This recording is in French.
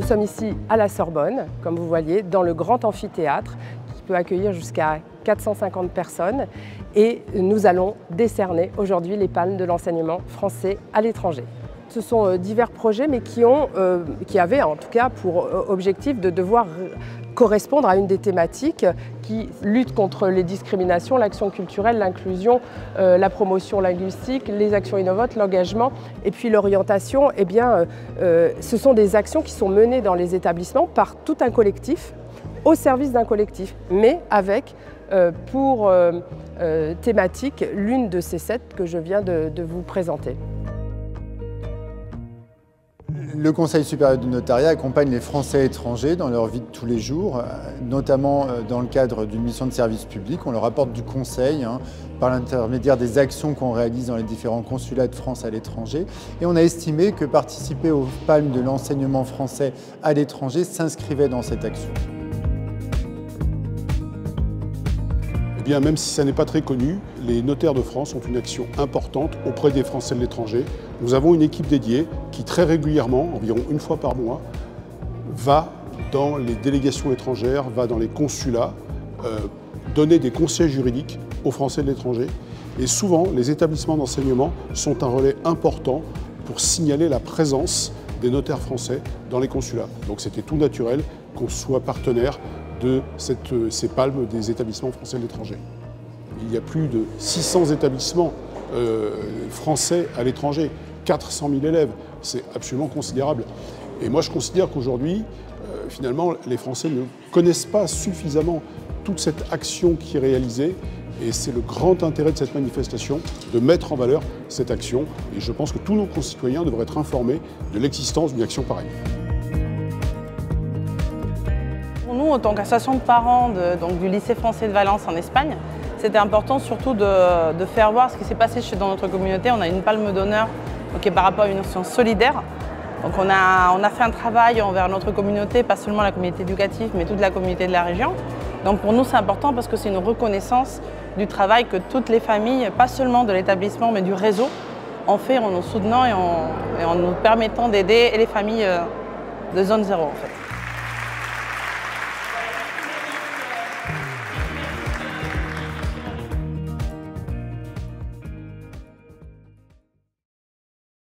sommes ici à la Sorbonne, comme vous voyez, dans le grand amphithéâtre qui peut accueillir jusqu'à 450 personnes. Et nous allons décerner aujourd'hui les palmes de l'enseignement français à l'étranger. Ce sont divers projets, mais qui avaient en tout cas pour objectif de devoir correspondre à une des thématiques qui lutte contre les discriminations, l'action culturelle, l'inclusion, la promotion linguistique, les actions innovantes, l'engagement et puis l'orientation. Eh bien, ce sont des actions qui sont menées dans les établissements par tout un collectif, au service d'un collectif, mais avec pour thématique l'une de ces 7 que je viens de vous présenter. Le Conseil supérieur du notariat accompagne les Français étrangers dans leur vie de tous les jours, notamment dans le cadre d'une mission de service public. On leur apporte du conseil par l'intermédiaire des actions qu'on réalise dans les différents consulats de France à l'étranger. Et on a estimé que participer aux palmes de l'enseignement français à l'étranger s'inscrivait dans cette action. Eh bien, même si ça n'est pas très connu, les notaires de France ont une action importante auprès des Français de l'étranger. Nous avons une équipe dédiée qui très régulièrement, environ une fois par mois, va dans les délégations étrangères, va dans les consulats, donner des conseils juridiques aux Français de l'étranger. Et souvent, les établissements d'enseignement sont un relais important pour signaler la présence des notaires français dans les consulats. Donc c'était tout naturel qu'on soit partenaire de ces palmes des établissements français de l'étranger. Il y a plus de 600 établissements français à l'étranger, 400 000 élèves, c'est absolument considérable. Et moi je considère qu'aujourd'hui, finalement, les Français ne connaissent pas suffisamment toute cette action qui est réalisée. Et c'est le grand intérêt de cette manifestation, de mettre en valeur cette action. Et je pense que tous nos concitoyens devraient être informés de l'existence d'une action pareille. Pour nous, en tant qu'association de parents du lycée français de Valence en Espagne, c'était important surtout de faire voir ce qui s'est passé dans notre communauté. On a une palme d'honneur qui est par rapport à une action solidaire. Donc on a fait un travail envers notre communauté, pas seulement la communauté éducative, mais toute la communauté de la région. Donc pour nous, c'est important parce que c'est une reconnaissance du travail que toutes les familles, pas seulement de l'établissement, mais du réseau, ont fait en nous soutenant et en nous permettant d'aider les familles de zone 0 en fait.